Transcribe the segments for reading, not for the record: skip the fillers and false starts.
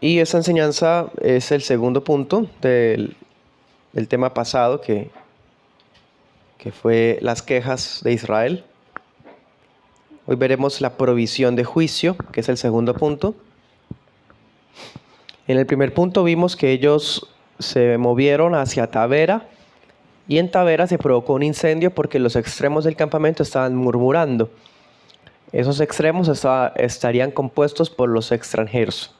Y esta enseñanza es el segundo punto del tema pasado que fue las quejas de Israel. Hoy veremos la provisión de juicio, que es el segundo punto. En el primer punto vimos que ellos se movieron hacia Tabera y en Tabera se provocó un incendio porque los extremos del campamento estaban murmurando. Esos extremos estarían compuestos por los extranjeros.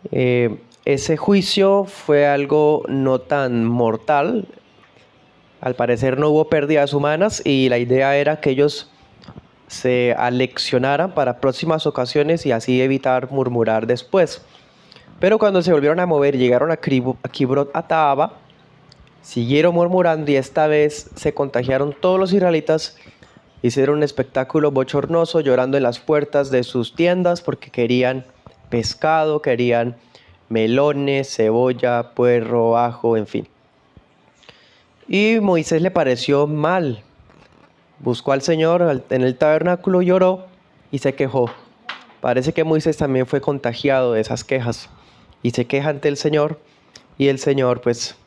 Ese juicio fue algo no tan mortal. Al parecer no hubo pérdidas humanas y la idea era que ellos se aleccionaran para próximas ocasiones y así evitar murmurar después. Pero cuando se volvieron a mover, llegaron a Kibrot Hataava, siguieron murmurando y esta vez se contagiaron todos los israelitas. Hicieron un espectáculo bochornoso, llorando en las puertas de sus tiendas porque querían pescado, querían melones, cebolla, puerro, ajo, en fin. Y Moisés le pareció mal. Buscó al Señor en el tabernáculo, lloró y se quejó. Parece que Moisés también fue contagiado de esas quejas y se queja ante el Señor y el Señor pues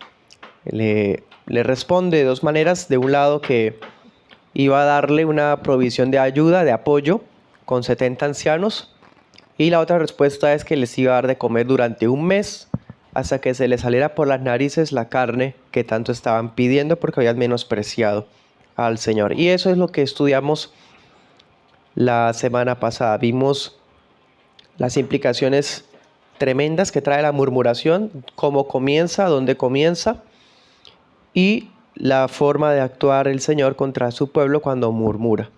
le responde de dos maneras. De un lado que iba a darle una provisión de ayuda, de apoyo, con 70 ancianos. Y la otra respuesta es que les iba a dar de comer durante un mes, hasta que se les saliera por las narices la carne que tanto estaban pidiendo porque habían menospreciado al Señor. Y eso es lo que estudiamos la semana pasada. Vimos las implicaciones tremendas que trae la murmuración, cómo comienza, dónde comienza, y la forma de actuar el Señor contra su pueblo cuando murmura.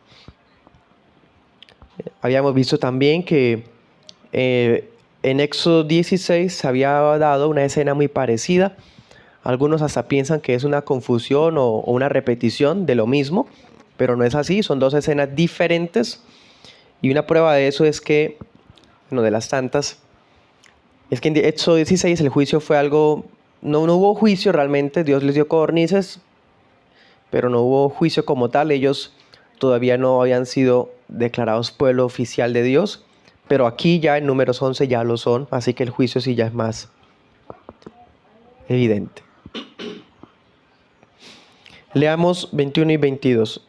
Habíamos visto también que en Éxodo 16 se había dado una escena muy parecida. Algunos hasta piensan que es una confusión o una repetición de lo mismo, pero no es así, son dos escenas diferentes. Y una prueba de eso es que, de las tantas, es que en Éxodo 16 el juicio fue algo, no hubo juicio realmente, Dios les dio codornices, pero no hubo juicio como tal. Ellos todavía no habían sido declarados pueblo oficial de Dios, pero aquí ya en Números 11 ya lo son, así que el juicio sí ya es más evidente. Leamos 21 y 22.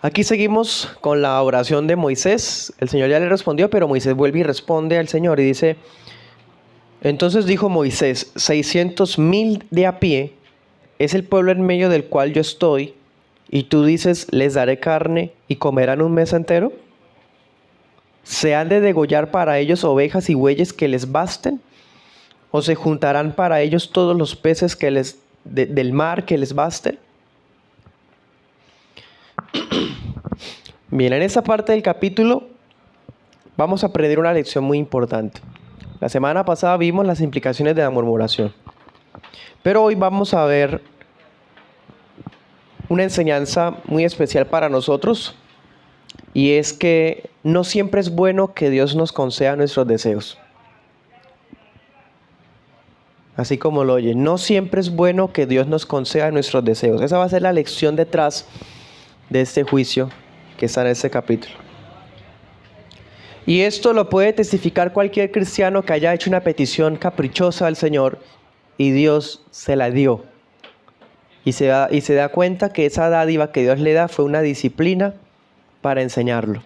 Aquí seguimos con la oración de Moisés. El Señor ya le respondió, pero Moisés vuelve y responde al Señor y dice: entonces dijo Moisés, 600,000 de a pie es el pueblo en medio del cual yo estoy, y tú dices, les daré carne y comerán un mes entero. ¿Se han de degollar para ellos ovejas y bueyes que les basten? ¿O se juntarán para ellos todos los peces del mar que les basten? Bien, en esta parte del capítulo vamos a aprender una lección muy importante. La semana pasada vimos las implicaciones de la murmuración, pero hoy vamos a ver una enseñanza muy especial para nosotros, y es que no siempre es bueno que Dios nos conceda nuestros deseos. Así como lo oye, no siempre es bueno que Dios nos conceda nuestros deseos. Esa va a ser la lección detrás de este juicio que está en este capítulo. Y esto lo puede testificar cualquier cristiano que haya hecho una petición caprichosa al Señor y Dios se la dio. Y se da cuenta que esa dádiva que Dios le da fue una disciplina para enseñarlo.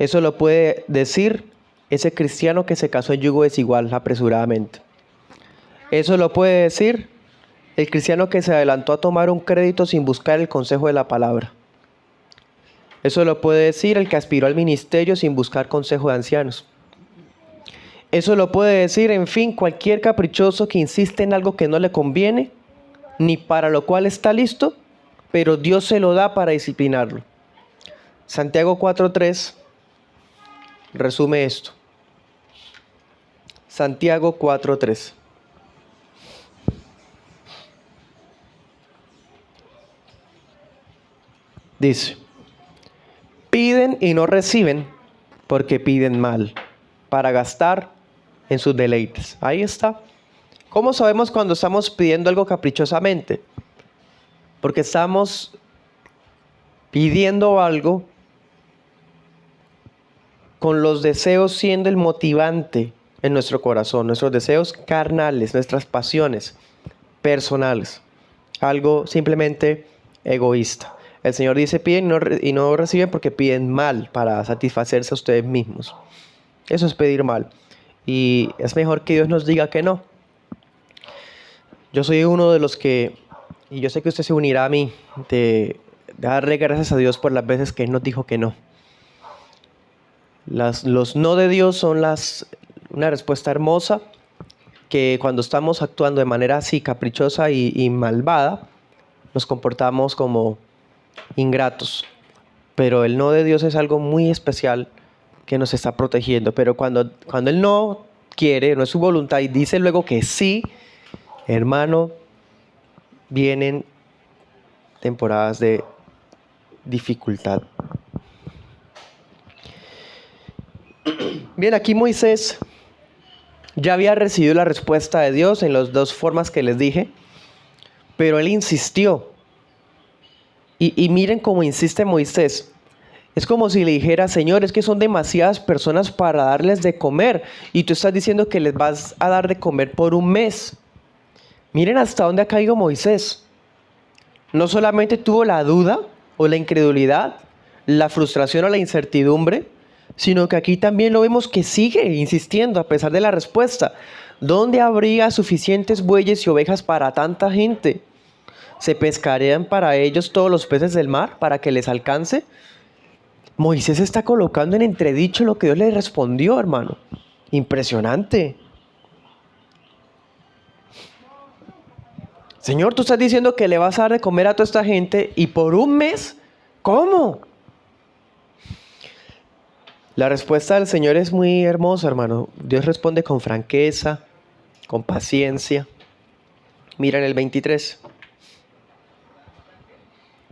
Eso lo puede decir ese cristiano que se casó en yugo desigual apresuradamente. Eso lo puede decir el cristiano que se adelantó a tomar un crédito sin buscar el consejo de la palabra. Eso lo puede decir el que aspiró al ministerio sin buscar consejo de ancianos. Eso lo puede decir, en fin, cualquier caprichoso que insiste en algo que no le conviene, ni para lo cual está listo, pero Dios se lo da para disciplinarlo. Santiago 4:3 resume esto. Santiago 4:3. Dice: piden y no reciben porque piden mal, para gastar en sus deleites. Ahí está. ¿Cómo sabemos cuando estamos pidiendo algo caprichosamente? Porque estamos pidiendo algo, con los deseos siendo el motivante en nuestro corazón, nuestros deseos carnales, nuestras pasiones personales, algo simplemente egoísta. El Señor dice piden y no reciben porque piden mal para satisfacerse a ustedes mismos. Eso es pedir mal. Y es mejor que Dios nos diga que no. Yo soy uno de los que, y yo sé que usted se unirá a mí, de darle gracias a Dios por las veces que Él nos dijo que no. Los no de Dios son una respuesta hermosa, que cuando estamos actuando de manera así caprichosa y malvada, nos comportamos como ingratos. Pero el no de Dios es algo muy especial que nos está protegiendo. Pero cuando Él no quiere, no es su voluntad y dice luego que sí, hermano, vienen temporadas de dificultad. Bien, aquí Moisés ya había recibido la respuesta de Dios en las dos formas que les dije, pero él insistió. Y miren cómo insiste Moisés. Es como si le dijera, Señor, es que son demasiadas personas para darles de comer. Y tú estás diciendo que les vas a dar de comer por un mes. Miren hasta dónde ha caído Moisés. No solamente tuvo la duda o la incredulidad, la frustración o la incertidumbre, sino que aquí también lo vemos que sigue insistiendo a pesar de la respuesta. ¿Dónde habría suficientes bueyes y ovejas para tanta gente? ¿Se pescarían para ellos todos los peces del mar para que les alcance? Moisés está colocando en entredicho lo que Dios le respondió, hermano. Impresionante. Señor, tú estás diciendo que le vas a dar de comer a toda esta gente y por un mes, ¿cómo? La respuesta del Señor es muy hermosa, hermano. Dios responde con franqueza, con paciencia. Mira en el 23.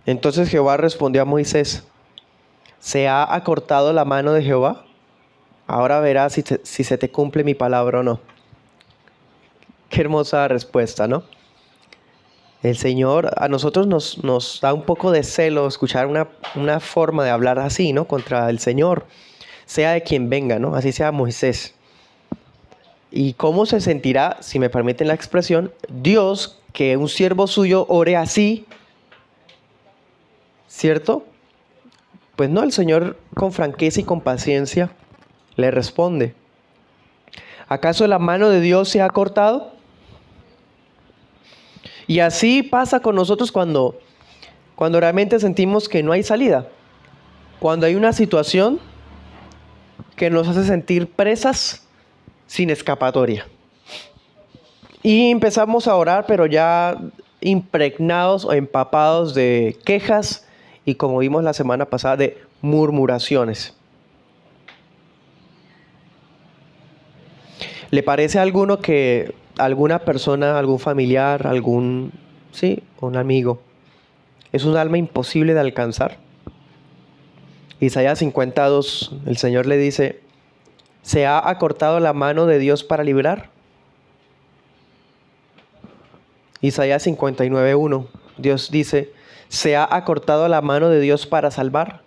Entonces Jehová respondió a Moisés: ¿se ha acortado la mano de Jehová? Ahora verás si se te cumple mi palabra o no. Qué hermosa respuesta, ¿no? El Señor, a nosotros nos da un poco de celo escuchar una forma de hablar así, ¿no? Contra el Señor, sea de quien venga, ¿no? Así sea Moisés. ¿Y cómo se sentirá, si me permiten la expresión, Dios que un siervo suyo ore así? ¿Cierto? Pues no, el Señor con franqueza y con paciencia le responde: ¿acaso la mano de Dios se ha cortado? Y así pasa con nosotros cuando realmente sentimos que no hay salida. Cuando hay una situación que nos hace sentir presas sin escapatoria. Y empezamos a orar, pero ya impregnados o empapados de quejas y, como vimos la semana pasada, de murmuraciones. ¿Le parece a alguno que alguna persona, algún familiar, un amigo, es un alma imposible de alcanzar? Isaías 52, el Señor le dice: ¿se ha acortado la mano de Dios para librar? Isaías 59:1, Dios dice: ¿se ha acortado la mano de Dios para salvar?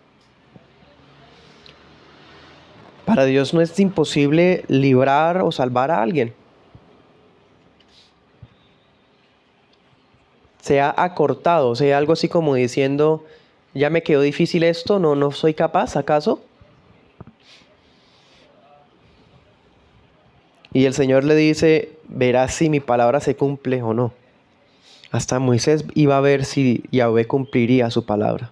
Para Dios no es imposible librar o salvar a alguien. Se ha acortado, o sea, algo así como diciendo: ya me quedó difícil esto, no soy capaz, ¿acaso? Y el Señor le dice: verás si mi palabra se cumple o no. Hasta Moisés iba a ver si Yahvé cumpliría su palabra.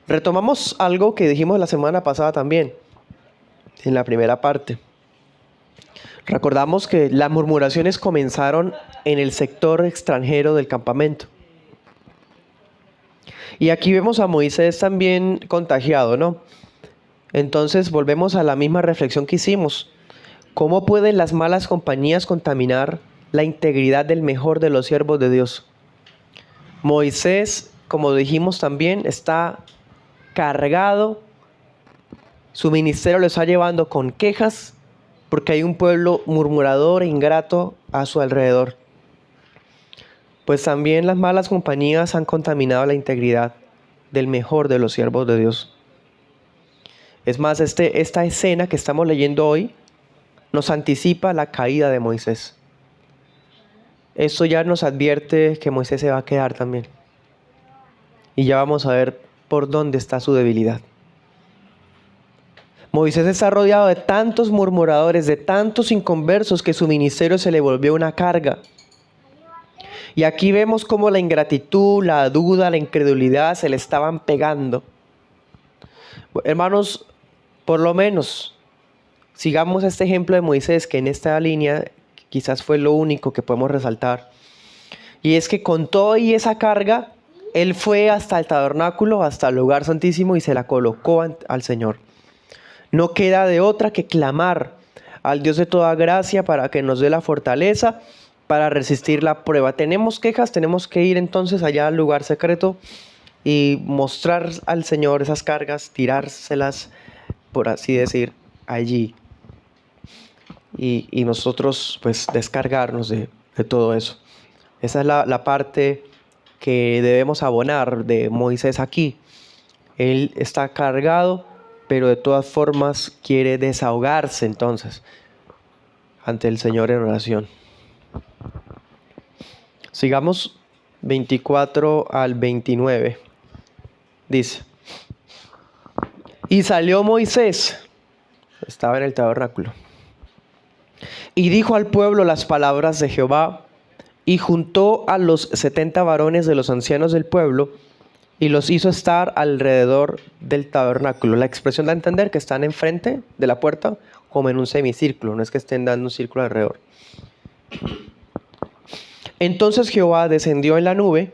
Retomamos algo que dijimos la semana pasada también, en la primera parte. Recordamos que las murmuraciones comenzaron en el sector extranjero del campamento. Y aquí vemos a Moisés también contagiado, ¿no? Entonces volvemos a la misma reflexión que hicimos. ¿Cómo pueden las malas compañías contaminar la integridad del mejor de los siervos de Dios? Moisés, como dijimos también, está cargado. Su ministerio lo está llevando con quejas porque hay un pueblo murmurador e ingrato a su alrededor. pues también las malas compañías han contaminado la integridad del mejor de los siervos de Dios. Es más, esta escena que estamos leyendo hoy nos anticipa la caída de Moisés. Esto ya nos advierte que Moisés se va a quedar también. Y ya vamos a ver por dónde está su debilidad. Moisés está rodeado de tantos murmuradores, de tantos inconversos, que su ministerio se le volvió una carga. Y aquí vemos cómo la ingratitud, la duda, la incredulidad se le estaban pegando. Hermanos, por lo menos sigamos este ejemplo de Moisés, que en esta línea quizás fue lo único que podemos resaltar. Y es que con toda esa carga, él fue hasta el tabernáculo, hasta el lugar santísimo, y se la colocó al Señor. No queda de otra que clamar al Dios de toda gracia para que nos dé la fortaleza para resistir la prueba. Tenemos quejas, tenemos que ir entonces allá al lugar secreto y mostrar al Señor esas cargas, tirárselas, por así decir, allí. Y nosotros pues descargarnos de todo eso. Esa es la parte que debemos abonar de Moisés aquí. Él está cargado, pero de todas formas quiere desahogarse entonces ante el Señor en oración. Sigamos 24 al 29. Dice: y salió Moisés, estaba en el tabernáculo, y dijo al pueblo las palabras de Jehová, y juntó a los 70 varones de los ancianos del pueblo, y los hizo estar alrededor del tabernáculo. La expresión da a entender que están enfrente de la puerta, como en un semicírculo, no es que estén dando un círculo alrededor. Entonces Jehová descendió en la nube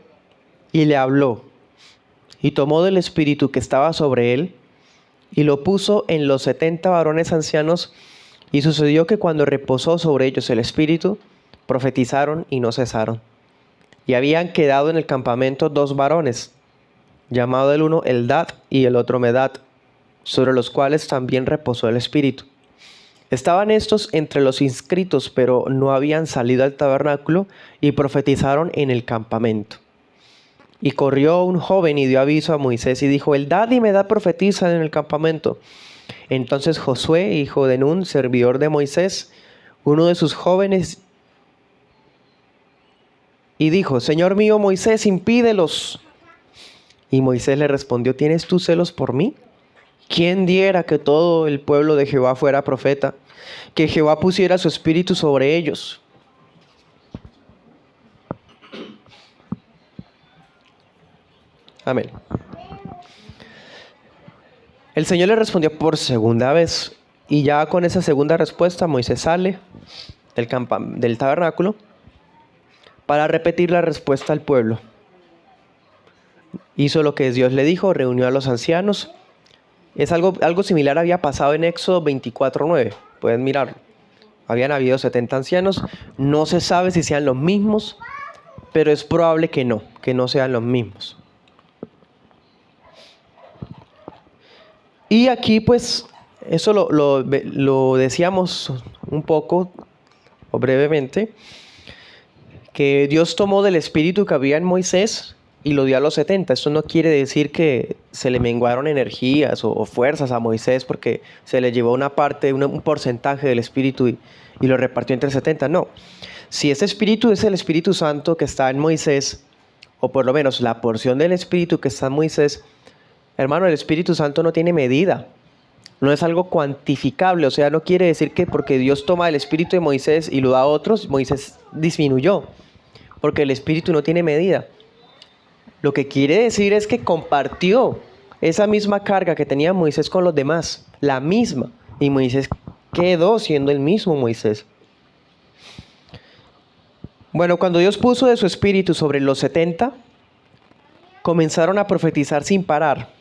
y le habló, y tomó del espíritu que estaba sobre él, y lo puso en los 70 varones ancianos, y sucedió que cuando reposó sobre ellos el espíritu, profetizaron y no cesaron. Y habían quedado en el campamento 2 varones, llamado el uno Eldad y el otro Medad, sobre los cuales también reposó el espíritu. Estaban estos entre los inscritos, pero no habían salido al tabernáculo, y profetizaron en el campamento. Y corrió un joven y dio aviso a Moisés y dijo: Eldad y Medad profetizan en el campamento. Entonces Josué, hijo de Nun, servidor de Moisés, uno de sus jóvenes, y dijo: Señor mío Moisés, impídelos. Y Moisés le respondió: ¿tienes tú celos por mí? ¿Quién diera que todo el pueblo de Jehová fuera profeta, que Jehová pusiera su espíritu sobre ellos? Amén. El Señor le respondió por segunda vez, y ya con esa segunda respuesta Moisés sale del tabernáculo para repetir la respuesta al pueblo. Hizo lo que Dios le dijo, reunió a los ancianos. Es algo similar había pasado en Éxodo 24:9. Pueden mirarlo. Habían habido 70 ancianos. No se sabe si sean los mismos, pero es probable que no sean los mismos. Y aquí pues eso lo decíamos un poco o brevemente, que Dios tomó del espíritu que había en Moisés y lo dio a los 70. Esto no quiere decir que se le menguaron energías o fuerzas a Moisés porque se le llevó una parte, un porcentaje del espíritu y lo repartió entre 70. No. Si ese espíritu es el Espíritu Santo que está en Moisés, o por lo menos la porción del espíritu que está en Moisés, hermano, el Espíritu Santo no tiene medida. No es algo cuantificable. O sea, no quiere decir que porque Dios toma el espíritu de Moisés y lo da a otros, Moisés disminuyó. Porque el espíritu no tiene medida. Lo que quiere decir es que compartió esa misma carga que tenía Moisés con los demás. La misma. Y Moisés quedó siendo el mismo Moisés. Bueno, cuando Dios puso de su espíritu sobre los 70, comenzaron a profetizar sin parar.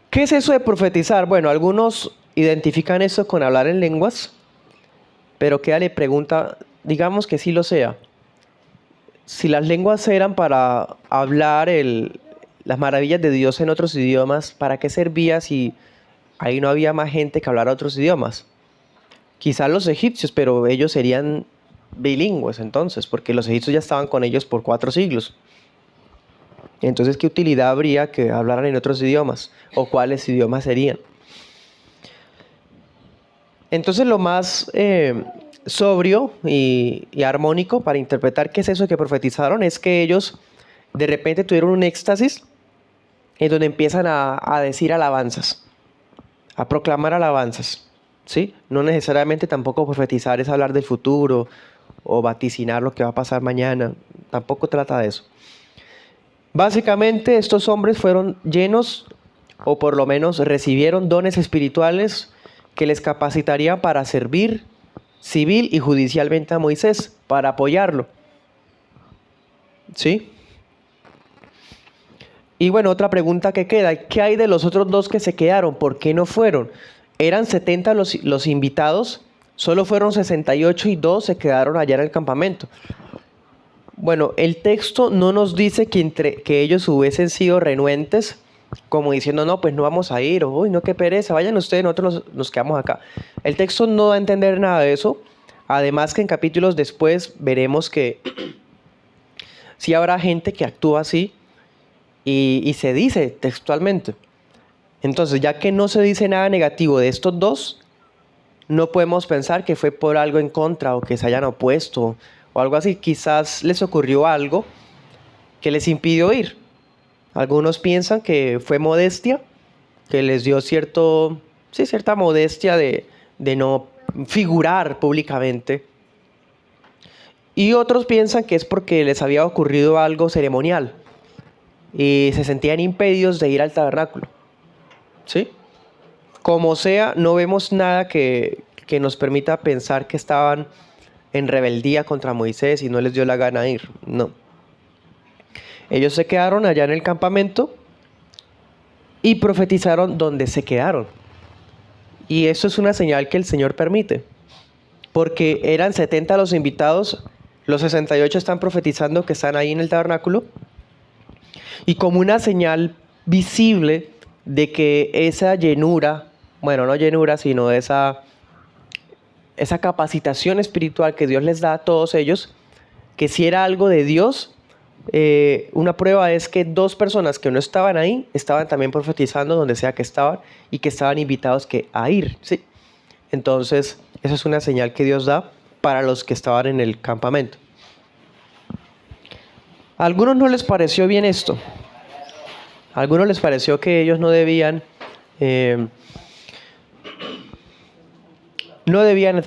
¿Qué es eso de profetizar? Bueno, algunos identifican eso con hablar en lenguas, pero queda la pregunta, digamos que sí lo sea. Si las lenguas eran para hablar las maravillas de Dios en otros idiomas, ¿para qué servía si ahí no había más gente que hablara otros idiomas? Quizás los egipcios, pero ellos serían bilingües entonces, porque los egipcios ya estaban con ellos por 4 siglos. Entonces, ¿qué utilidad habría que hablaran en otros idiomas? ¿O cuáles idiomas serían? Entonces, lo más sobrio y armónico para interpretar qué es eso que profetizaron es que ellos de repente tuvieron un éxtasis en donde empiezan a decir alabanzas, a proclamar alabanzas, ¿sí? No necesariamente tampoco profetizar es hablar del futuro o vaticinar lo que va a pasar mañana, tampoco trata de eso. Básicamente estos hombres fueron llenos, o por lo menos recibieron dones espirituales que les capacitarían para servir civil y judicialmente a Moisés, para apoyarlo. ¿Sí? Y bueno, otra pregunta que queda, ¿qué hay de los otros dos que se quedaron? ¿Por qué no fueron? Eran 70 los invitados, solo fueron 68 y 2 se quedaron allá en el campamento. Bueno, el texto no nos dice que ellos hubiesen sido renuentes, como diciendo, no, pues no vamos a ir, o uy, no, qué pereza, vayan ustedes, nosotros nos quedamos acá. El texto no da a entender nada de eso, además que en capítulos después veremos que sí habrá gente que actúa así, y se dice textualmente. Entonces, ya que no se dice nada negativo de estos dos, no podemos pensar que fue por algo en contra o que se hayan opuesto o algo así. Quizás les ocurrió algo que les impidió ir. Algunos piensan que fue modestia, que les dio cierta modestia de no figurar públicamente. Y otros piensan que es porque les había ocurrido algo ceremonial y se sentían impedidos de ir al tabernáculo. ¿Sí? Como sea, no vemos nada que nos permita pensar que estaban en rebeldía contra Moisés y no les dio la gana de ir. No. Ellos se quedaron allá en el campamento y profetizaron donde se quedaron. Y eso es una señal que el Señor permite. Porque eran 70 los invitados, los 68 están profetizando que están ahí en el tabernáculo. Y como una señal visible de que esa llenura, bueno, no llenura, sino esa capacitación espiritual que Dios les da a todos ellos, que si era algo de Dios, una prueba es que 2 personas que no estaban ahí, estaban también profetizando donde sea que estaban y que estaban invitados a ir, ¿sí? Entonces, esa es una señal que Dios da para los que estaban en el campamento. A algunos no les pareció bien esto. A algunos les pareció que ellos no debían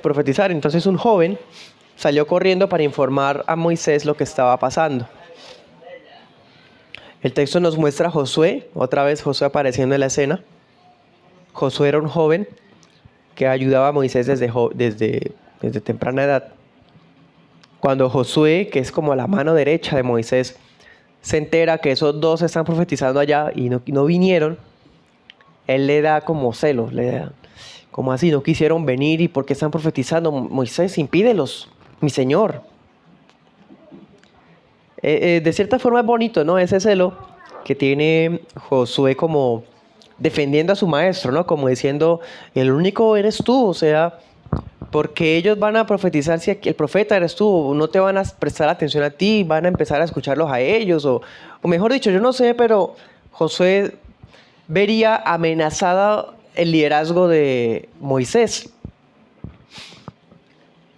profetizar. Entonces un joven salió corriendo para informar a Moisés lo que estaba pasando. El texto nos muestra a Josué, otra vez Josué apareciendo en la escena. Josué era un joven que ayudaba a Moisés desde temprana edad. Cuando Josué, que es como la mano derecha de Moisés, se entera que esos dos están profetizando allá y no vinieron, él le da como celos, le da como así, no quisieron venir y ¿por qué están profetizando? Moisés, impídelos, mi señor. De cierta forma es bonito, ¿no? Ese celo que tiene Josué como defendiendo a su maestro, ¿no? Como diciendo, el único eres tú, o sea, porque ellos van a profetizar si el profeta eres tú, no te van a prestar atención a ti, van a empezar a escucharlos a ellos, o mejor dicho, yo no sé, pero Josué vería amenazada el liderazgo de Moisés.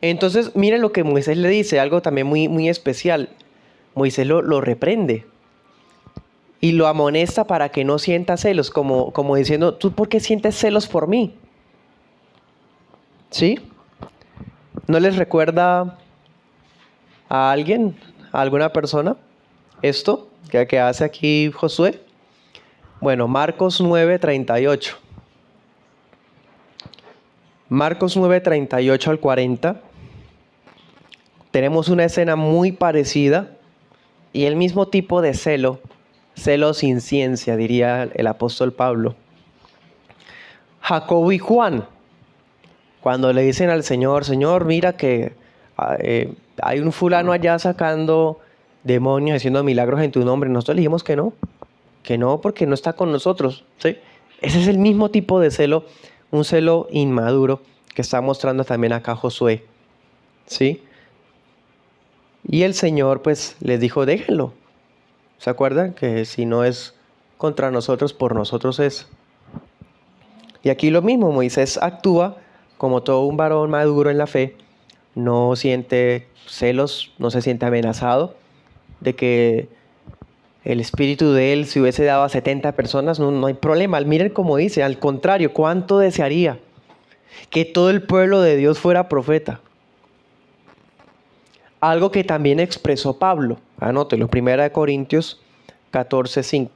Entonces, miren lo que Moisés le dice, algo también muy, muy especial. Moisés lo reprende y lo amonesta para que no sienta celos, como diciendo, ¿tú por qué sientes celos por mí? ¿Sí? ¿No les recuerda a alguien, a alguna persona, esto que hace aquí Josué? Bueno, Marcos 9:38. Marcos 9:38 al 40. Tenemos una escena muy parecida y el mismo tipo de celo sin ciencia, diría el apóstol Pablo. Jacobo y Juan, cuando le dicen al Señor, Señor, mira que hay un fulano allá sacando demonios, haciendo milagros en tu nombre. Nosotros le dijimos que no porque no está con nosotros, ¿sí? Ese es el mismo tipo de celo, un celo inmaduro que está mostrando también acá Josué, ¿sí? Y el Señor pues les dijo, déjenlo. ¿Se acuerdan? Que si no es contra nosotros, por nosotros es. Y aquí lo mismo, Moisés actúa como todo un varón maduro en la fe, no siente celos, no se siente amenazado de que el espíritu de él se hubiese dado a 70 personas, no hay problema. Miren cómo dice, al contrario, cuánto desearía que todo el pueblo de Dios fuera profeta. Algo que también expresó Pablo, anótelo, 1 Corintios 14:5.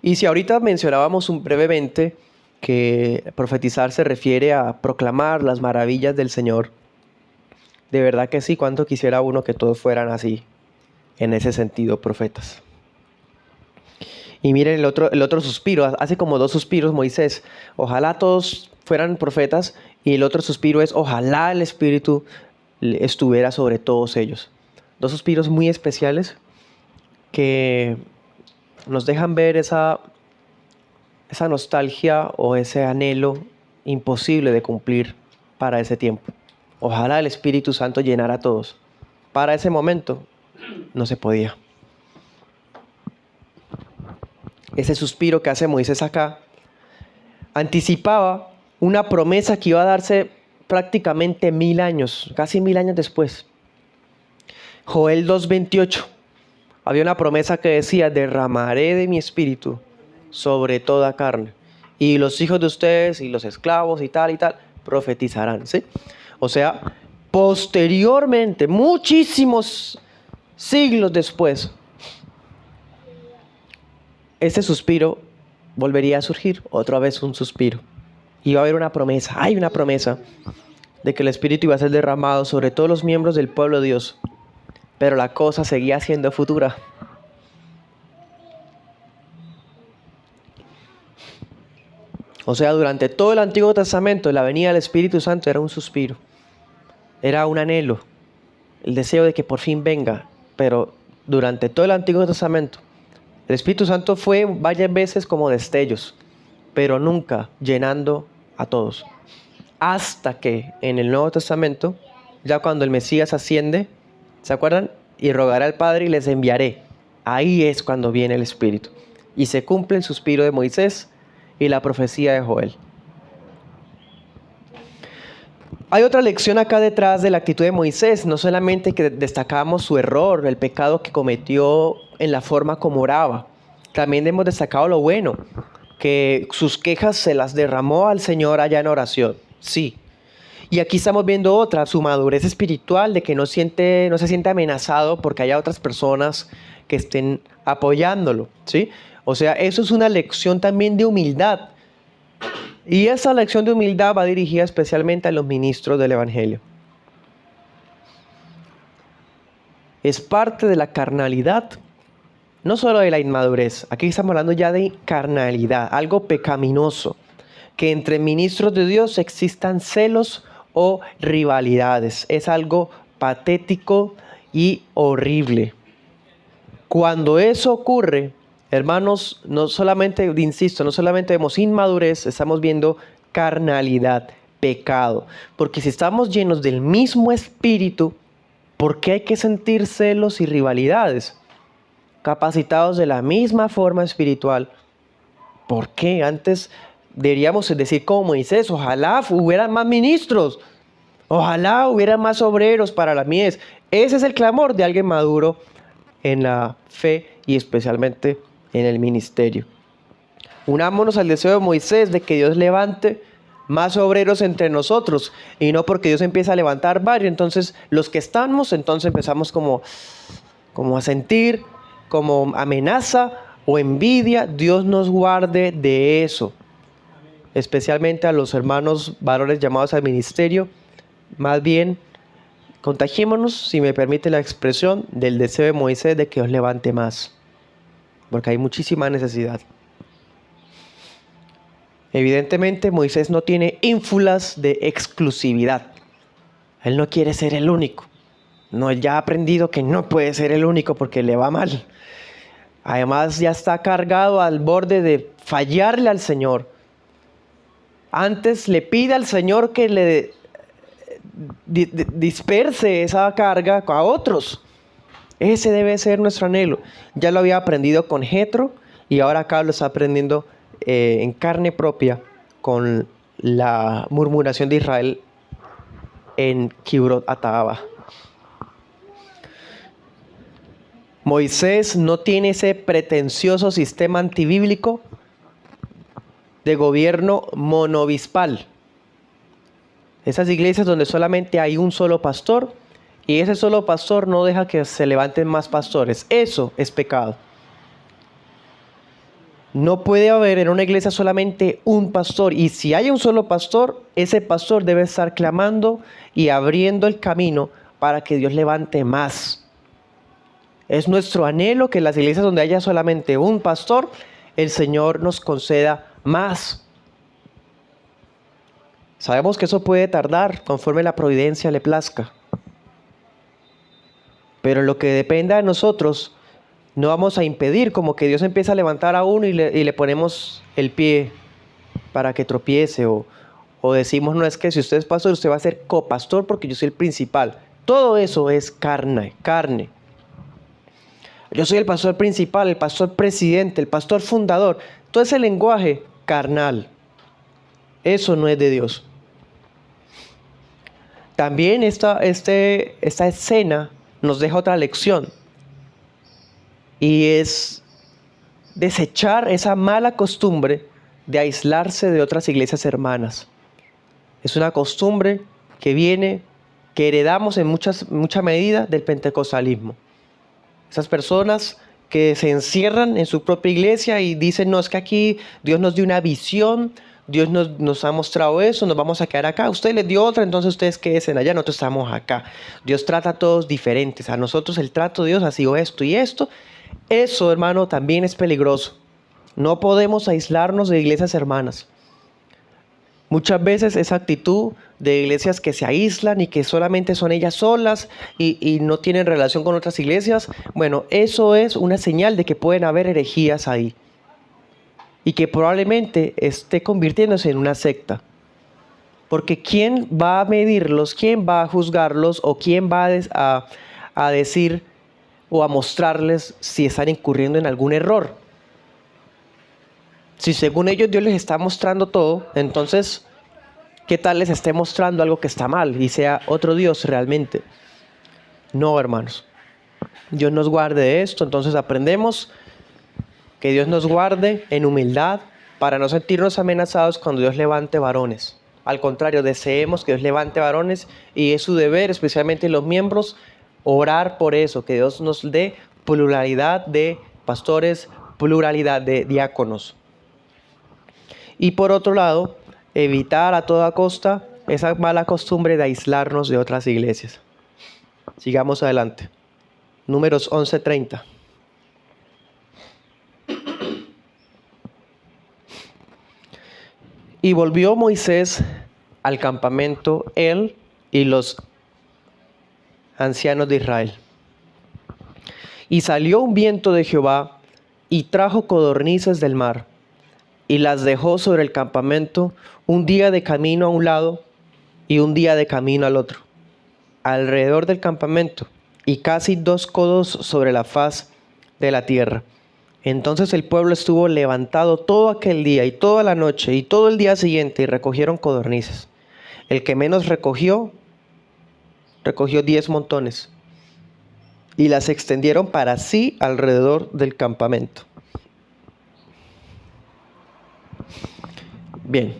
Y si ahorita mencionábamos brevemente que profetizar se refiere a proclamar las maravillas del Señor, de verdad que sí, cuánto quisiera uno que todos fueran así, en ese sentido, profetas. Y miren el otro suspiro, hace como 2 suspiros Moisés. Ojalá todos fueran profetas, y el otro suspiro es ojalá el Espíritu estuviera sobre todos ellos. 2 suspiros muy especiales que nos dejan ver esa nostalgia o ese anhelo imposible de cumplir para ese tiempo. Ojalá el Espíritu Santo llenara a todos. Para ese momento no se podía. Ese suspiro que hace Moisés acá anticipaba una promesa que iba a darse prácticamente 1000 años, casi 1000 años después. Joel 2:28. Había una promesa que decía, derramaré de mi espíritu sobre toda carne. Y los hijos de ustedes y los esclavos y tal, profetizarán, ¿sí? O sea, posteriormente, muchísimos siglos después, este suspiro volvería a surgir, otra vez un suspiro. Y va a haber una promesa, hay una promesa de que el Espíritu iba a ser derramado sobre todos los miembros del pueblo de Dios. Pero la cosa seguía siendo futura. O sea, durante todo el Antiguo Testamento, la venida del Espíritu Santo era un suspiro. Era un anhelo, el deseo de que por fin venga. Pero durante todo el Antiguo Testamento, el Espíritu Santo fue varias veces como destellos, pero nunca llenando a todos. Hasta que en el Nuevo Testamento, ya cuando el Mesías asciende, ¿se acuerdan? Y rogará al Padre y les enviaré. Ahí es cuando viene el Espíritu. Y se cumple el suspiro de Moisés y la profecía de Joel. Hay otra lección acá detrás de la actitud de Moisés. No solamente que destacamos su error, el pecado que cometió en la forma como oraba. También hemos destacado lo bueno, que sus quejas se las derramó al Señor allá en oración. Sí. Y aquí estamos viendo otra, su madurez espiritual, de que no se siente amenazado porque haya otras personas que estén apoyándolo, ¿sí? O sea, eso es una lección también de humildad. Y esa lección de humildad va dirigida especialmente a los ministros del Evangelio. Es parte de la carnalidad, no solo de la inmadurez. Aquí estamos hablando ya de carnalidad, algo pecaminoso. Que entre ministros de Dios existan celos o rivalidades. Es algo patético y horrible. Cuando eso ocurre, hermanos, no solamente vemos inmadurez, estamos viendo carnalidad, pecado. Porque si estamos llenos del mismo espíritu, ¿por qué hay que sentir celos y rivalidades? Capacitados de la misma forma espiritual, ¿por qué? Antes deberíamos decir como Moisés, ojalá hubieran más ministros, ojalá hubieran más obreros para la mies. Ese es el clamor de alguien maduro en la fe y especialmente en el ministerio. Unámonos al deseo de Moisés de que Dios levante más obreros entre nosotros, y no porque Dios empieza a levantar varios, entonces los que estamos, entonces empezamos como a sentir como amenaza o envidia. Dios nos guarde de eso. Especialmente a los hermanos varones llamados al ministerio, más bien contagiémonos, si me permite la expresión, del deseo de Moisés de que Dios levante más, porque hay muchísima necesidad. Evidentemente Moisés no tiene ínfulas de exclusividad. Él no quiere ser el único. No, él ya ha aprendido que no puede ser el único porque le va mal. Además ya está cargado al borde de fallarle al Señor. Antes le pide al Señor que le disperse esa carga a otros. Ese debe ser nuestro anhelo. Ya lo había aprendido con Jetro y ahora acá lo está aprendiendo en carne propia con la murmuración de Israel en Kibrot Hataava. Moisés no tiene ese pretencioso sistema antibíblico de gobierno monobispal. Esas iglesias donde solamente hay un solo pastor y ese solo pastor no deja que se levanten más pastores. Eso es pecado. No puede haber en una iglesia solamente un pastor, y si hay un solo pastor, ese pastor debe estar clamando y abriendo el camino para que Dios levante más. Es nuestro anhelo que en las iglesias donde haya solamente un pastor, el Señor nos conceda más. Sabemos que eso puede tardar conforme la providencia le plazca. Pero en lo que dependa de nosotros, no vamos a impedir como que Dios empieza a levantar a uno y le ponemos el pie para que tropiece. O decimos, no, es que si usted es pastor, usted va a ser copastor porque yo soy el principal. Todo eso es carne. Yo soy el pastor principal, el pastor presidente, el pastor fundador. Todo ese lenguaje carnal. Eso no es de Dios. También esta escena nos deja otra lección. Y es desechar esa mala costumbre de aislarse de otras iglesias hermanas. Es una costumbre que heredamos en mucha medida del pentecostalismo. Esas personas que se encierran en su propia iglesia y dicen, no, es que aquí Dios nos dio una visión, Dios nos ha mostrado eso, nos vamos a quedar acá. Usted les dio otra, entonces ustedes quédense allá, nosotros estamos acá. Dios trata a todos diferentes. A nosotros el trato de Dios ha sido esto y esto. Eso, hermano, también es peligroso. No podemos aislarnos de iglesias hermanas. Muchas veces esa actitud de iglesias que se aíslan y que solamente son ellas solas y no tienen relación con otras iglesias, bueno, eso es una señal de que pueden haber herejías ahí. Y que probablemente esté convirtiéndose en una secta. Porque ¿quién va a medirlos? ¿Quién va a juzgarlos? ¿O quién va a decir o a mostrarles si están incurriendo en algún error? Si según ellos Dios les está mostrando todo, entonces, ¿qué tal les esté mostrando algo que está mal y sea otro Dios realmente? No, hermanos. Dios nos guarde de esto, entonces aprendemos que Dios nos guarde en humildad para no sentirnos amenazados cuando Dios levante varones. Al contrario, deseemos que Dios levante varones y es su deber, especialmente los miembros, orar por eso, que Dios nos dé pluralidad de pastores, pluralidad de diáconos. Y por otro lado, evitar a toda costa esa mala costumbre de aislarnos de otras iglesias. Sigamos adelante. Números 11:30. Y volvió Moisés al campamento, él y los ancianos de Israel. Y salió un viento de Jehová y trajo codornices del mar, y las dejó sobre el campamento un día de camino a un lado y un día de camino al otro, alrededor del campamento, y casi 2 codos sobre la faz de la tierra. Entonces el pueblo estuvo levantado todo aquel día y toda la noche y todo el día siguiente y recogieron codornices. El que menos recogió 10 montones y las extendieron para sí alrededor del campamento. Bien,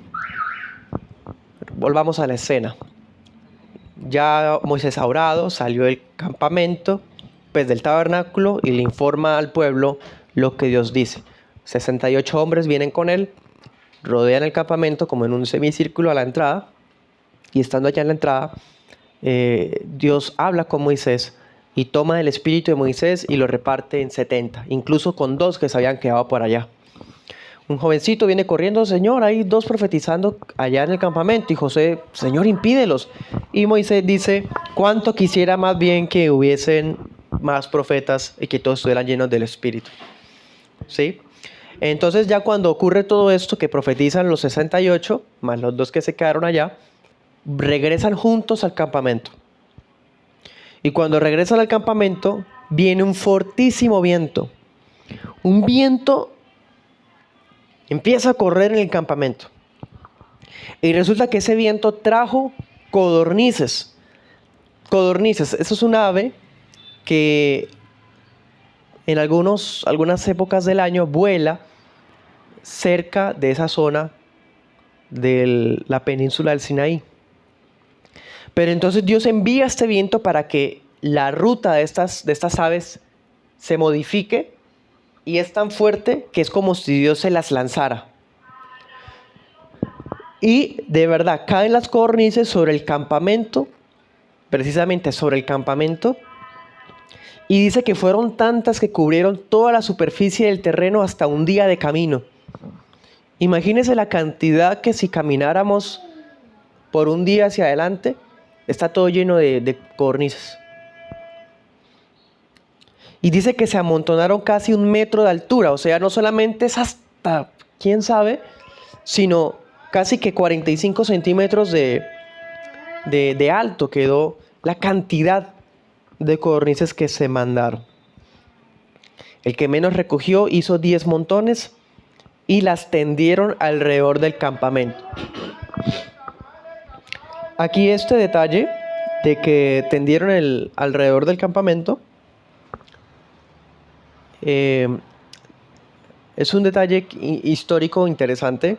volvamos a la escena. Ya Moisés ha orado, salió del campamento, pues del tabernáculo, y le informa al pueblo lo que Dios dice. 68 hombres vienen con él, rodean el campamento como en un semicírculo a la entrada, y estando allá en la entrada, Dios habla con Moisés y toma el espíritu de Moisés y lo reparte en 70, incluso con 2 que se habían quedado por allá. Un jovencito viene corriendo, Señor, hay 2 profetizando allá en el campamento. Y José, Señor, impídelos. Y Moisés dice, cuánto quisiera más bien que hubiesen más profetas y que todos estuvieran llenos del Espíritu. ¿sí? Entonces ya cuando ocurre todo esto que profetizan los 68, más los dos que se quedaron allá, regresan juntos al campamento. Y cuando regresan al campamento, viene un fortísimo viento. Un viento empieza a correr en el campamento. Y resulta que ese viento trajo codornices. Codornices, eso es un ave que en algunas épocas del año vuela cerca de esa zona de la península del Sinaí. Pero entonces Dios envía este viento para que la ruta de estas aves se modifique, y es tan fuerte que es como si Dios se las lanzara. Y de verdad caen las codornices sobre el campamento, precisamente sobre el campamento, y dice que fueron tantas que cubrieron toda la superficie del terreno hasta un día de camino. Imagínense la cantidad que si camináramos por un día hacia adelante, está todo lleno de codornices. Y dice que se amontonaron casi 1 metro de altura, o sea, no solamente es hasta, quién sabe, sino casi que 45 centímetros de alto quedó la cantidad de codornices que se mandaron. El que menos recogió hizo 10 montones y las tendieron alrededor del campamento. Aquí este detalle de que tendieron alrededor del campamento es un detalle histórico interesante.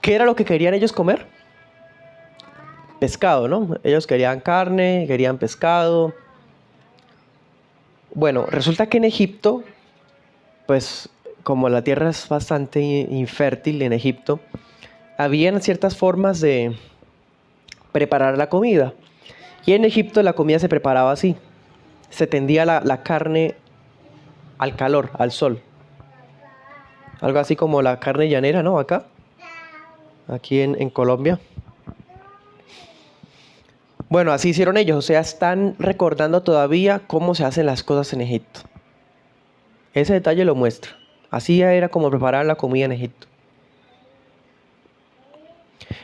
¿Qué era lo que querían ellos comer? Pescado, ¿no? Ellos querían carne, querían pescado. Bueno, resulta que en Egipto, pues como la tierra es bastante infértil en Egipto, habían ciertas formas de preparar la comida. Y en Egipto la comida se preparaba así. Se tendía la carne al calor, al sol. Algo así como la carne llanera, ¿no? Aquí en Colombia. Bueno, así hicieron ellos. O sea, están recordando todavía cómo se hacen las cosas en Egipto. Ese detalle lo muestra. Así era como preparaban la comida en Egipto.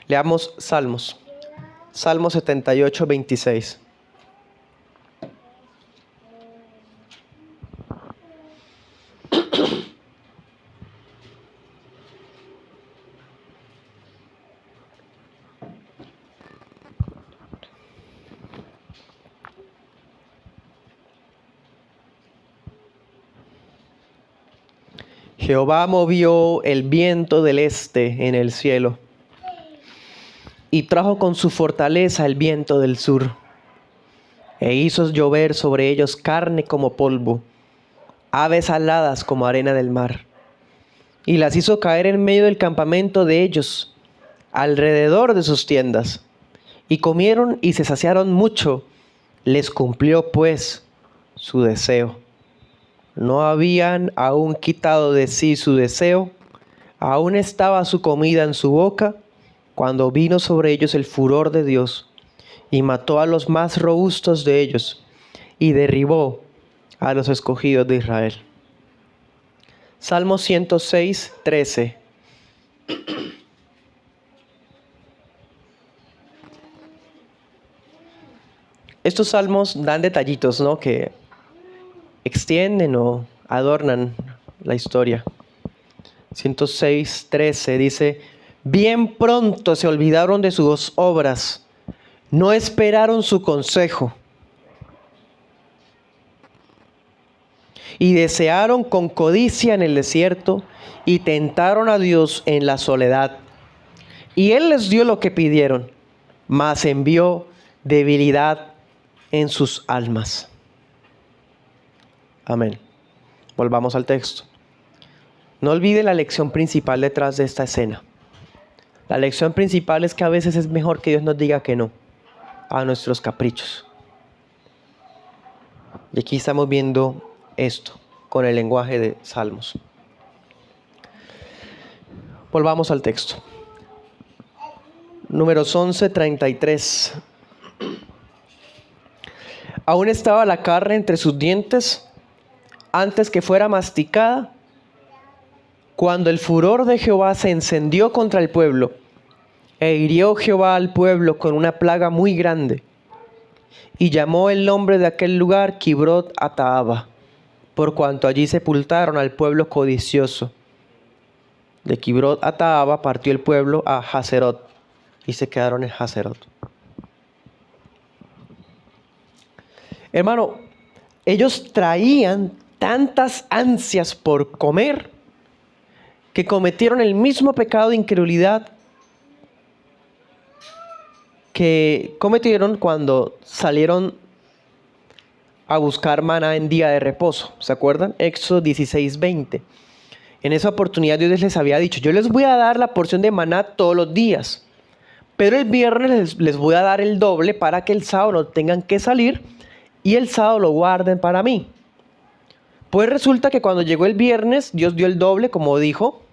Leamos Salmos. Salmo 78, 26. Jehová movió el viento del este en el cielo y trajo con su fortaleza el viento del sur, e hizo llover sobre ellos carne como polvo, aves aladas como arena del mar, y las hizo caer en medio del campamento de ellos, alrededor de sus tiendas, y comieron y se saciaron mucho. Les cumplió pues su deseo. No habían aún quitado de sí su deseo, aún estaba su comida en su boca, cuando vino sobre ellos el furor de Dios, y mató a los más robustos de ellos, y derribó a los escogidos de Israel. Salmo 106, 13. Estos salmos dan detallitos, ¿no?, que extienden o adornan la historia. 106, 13 dice: bien pronto se olvidaron de sus obras, no esperaron su consejo, y desearon con codicia en el desierto, y tentaron a Dios en la soledad. Y Él les dio lo que pidieron, mas envió debilidad en sus almas. Amén. Volvamos al texto. No olvide la lección principal detrás de esta escena. La lección principal es que a veces es mejor que Dios nos diga que no a nuestros caprichos. Y aquí estamos viendo esto con el lenguaje de Salmos. Volvamos al texto. Números 11, 33. Aún estaba la carne entre sus dientes, antes que fuera masticada, cuando el furor de Jehová se encendió contra el pueblo, e hirió Jehová al pueblo con una plaga muy grande, y llamó el nombre de aquel lugar Kibrot Hataava, por cuanto allí sepultaron al pueblo codicioso. De Kibrot Hataava partió el pueblo a Haserot, y se quedaron en Haserot. Hermano, ellos traían tantas ansias por comer que cometieron el mismo pecado de incredulidad que cometieron cuando salieron a buscar maná en día de reposo. ¿Se acuerdan? Éxodo 16:20. En esa oportunidad Dios les había dicho, yo les voy a dar la porción de maná todos los días, pero el viernes les voy a dar el doble para que el sábado no tengan que salir y el sábado lo guarden para mí. Pues resulta que cuando llegó el viernes, Dios dio el doble, como dijo,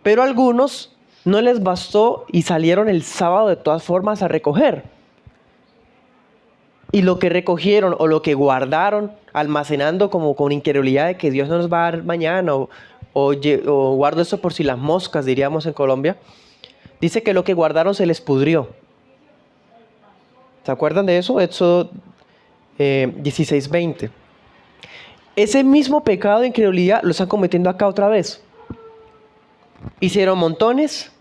pero a algunos no les bastó y salieron el sábado de todas formas a recoger. Y lo que recogieron o lo que guardaron, almacenando como con incredulidad de que Dios no nos va a dar mañana, o guardo esto por si las moscas, diríamos en Colombia, dice que lo que guardaron se les pudrió. ¿Se acuerdan de eso? Éxodo 16:20. Ese mismo pecado de incredulidad lo están cometiendo acá otra vez. Hicieron montones,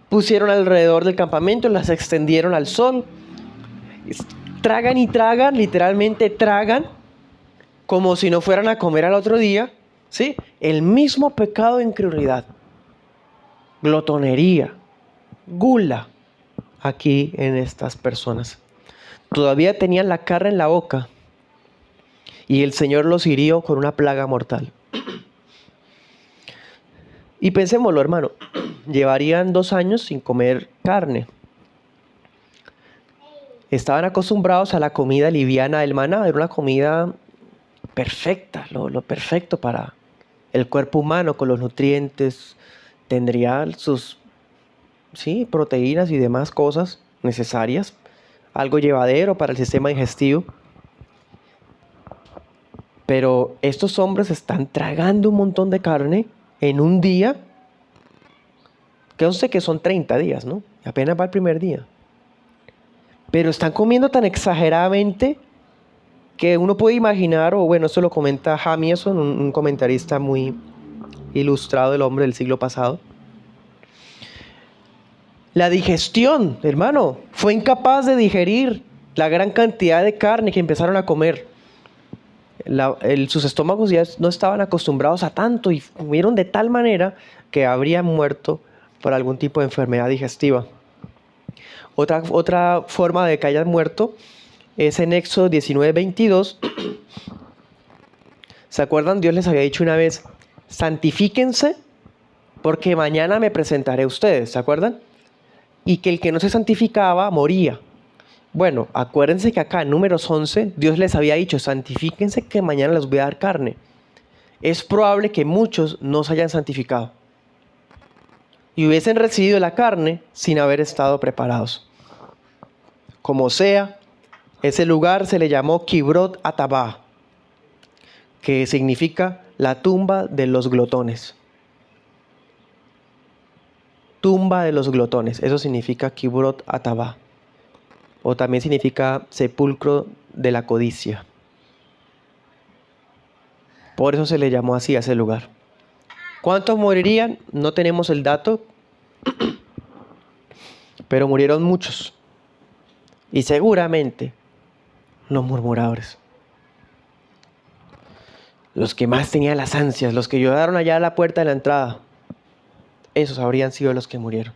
pusieron alrededor del campamento, las extendieron al sol. Tragan y tragan, literalmente tragan, como si no fueran a comer al otro día, ¿sí? El mismo pecado de incredulidad, glotonería, gula, aquí en estas personas. Todavía tenían la carne en la boca y el Señor los hirió con una plaga mortal. Y pensémoslo, hermano, llevarían 2 años sin comer carne. Estaban acostumbrados a la comida liviana del maná, era una comida perfecta, lo perfecto para el cuerpo humano, con los nutrientes, tendría sus proteínas y demás cosas necesarias, algo llevadero para el sistema digestivo. Pero estos hombres están tragando un montón de carne en un día, que yo sé que son 30 días, ¿no? Apenas va el primer día. Pero están comiendo tan exageradamente que uno puede imaginar, o bueno, esto lo comenta Jamieson, un comentarista muy ilustrado del hombre del siglo pasado. La digestión, hermano, fue incapaz de digerir la gran cantidad de carne que empezaron a comer. Sus estómagos ya no estaban acostumbrados a tanto y comieron de tal manera que habrían muerto por algún tipo de enfermedad digestiva. Otra forma de que hayan muerto es en Éxodo 19:22. ¿Se acuerdan? Dios les había dicho una vez, santifíquense porque mañana me presentaré a ustedes. ¿Se acuerdan? Y que el que no se santificaba moría. Bueno, acuérdense que acá en Números 11 Dios les había dicho, santifíquense que mañana les voy a dar carne. Es probable que muchos no se hayan santificado y hubiesen recibido la carne sin haber estado preparados. Como sea, ese lugar se le llamó Kibrot Hataava, que significa la tumba de los glotones. Tumba de los glotones, eso significa Kibrot Hataava. O también significa sepulcro de la codicia. Por eso se le llamó así a ese lugar. ¿Cuántos morirían? No tenemos el dato, pero murieron muchos. Y seguramente los murmuradores. Los que más tenían las ansias, los que lloraron allá a la puerta de la entrada. Esos habrían sido los que murieron.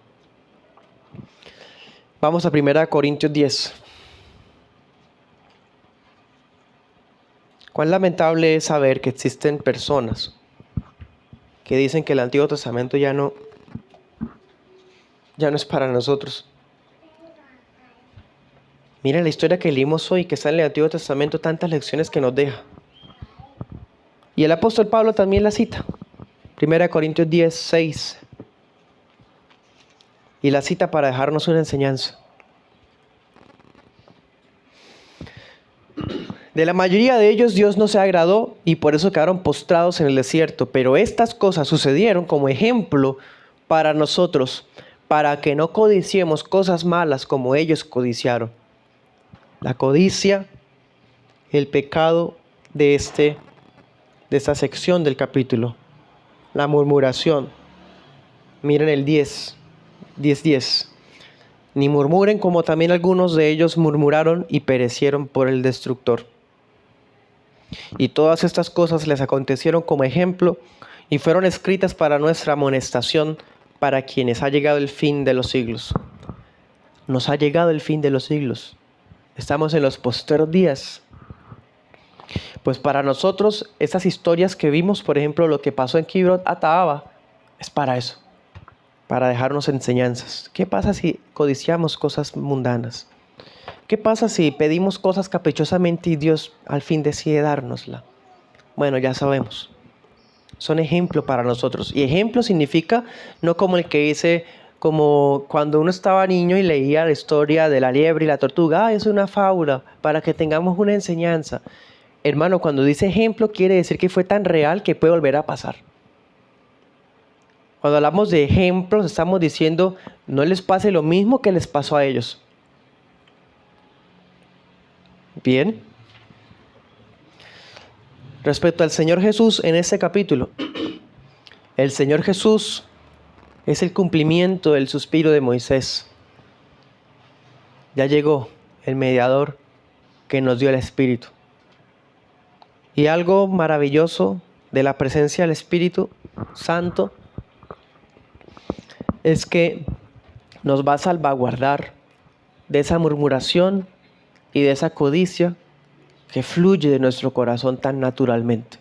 Vamos a 1 Corintios 10. Cuán lamentable es saber que existen personas que dicen que el Antiguo Testamento ya no es para nosotros. Miren la historia que leímos hoy, que está en el Antiguo Testamento, tantas lecciones que nos deja. Y el apóstol Pablo también la cita. 1 Corintios 10, 6. Y la cita para dejarnos una enseñanza. De la mayoría de ellos Dios no se agradó y por eso quedaron postrados en el desierto. Pero estas cosas sucedieron como ejemplo para nosotros, para que no codiciemos cosas malas como ellos codiciaron. La codicia, el pecado de esta sección del capítulo. La murmuración. Miren el 10:10. Ni murmuren como también algunos de ellos murmuraron y perecieron por el destructor. Y todas estas cosas les acontecieron como ejemplo y fueron escritas para nuestra amonestación, para quienes ha llegado el fin de los siglos. Nos ha llegado el fin de los siglos. Estamos en los postreros días. Pues para nosotros, estas historias que vimos, por ejemplo, lo que pasó en Kibrot Ataaba, es para eso, para dejarnos enseñanzas. ¿Qué pasa si codiciamos cosas mundanas? ¿Qué pasa si pedimos cosas caprichosamente y Dios al fin decide dárnosla? Bueno, ya sabemos. Son ejemplo para nosotros. Y ejemplo significa no como el que dice, como cuando uno estaba niño y leía la historia de la liebre y la tortuga. Es una fábula para que tengamos una enseñanza. Hermano, cuando dice ejemplo quiere decir que fue tan real que puede volver a pasar. Cuando hablamos de ejemplos estamos diciendo no les pase lo mismo que les pasó a ellos. Bien. Respecto al Señor Jesús en este capítulo, el Señor Jesús es el cumplimiento del suspiro de Moisés. Ya llegó el mediador que nos dio el Espíritu. Y algo maravilloso de la presencia del Espíritu Santo es que nos va a salvaguardar de esa murmuración y de esa codicia que fluye de nuestro corazón tan naturalmente.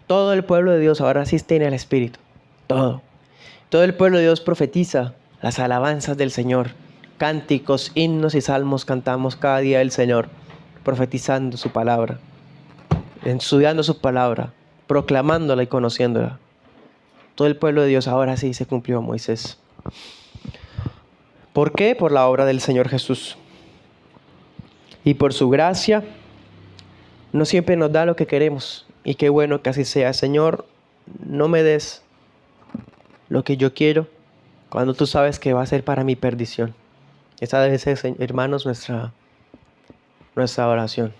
Todo el pueblo de Dios ahora sí tiene el Espíritu. Todo. Todo el pueblo de Dios profetiza las alabanzas del Señor. Cánticos, himnos y salmos cantamos cada día del Señor, profetizando su palabra, estudiando su palabra, proclamándola y conociéndola. Todo el pueblo de Dios ahora sí se cumplió Moisés. ¿Por qué? Por la obra del Señor Jesús. Y por su gracia, no siempre nos da lo que queremos. Y qué bueno que así sea. Señor, no me des lo que yo quiero cuando tú sabes que va a ser para mi perdición. Esa debe ser, hermanos, nuestra oración.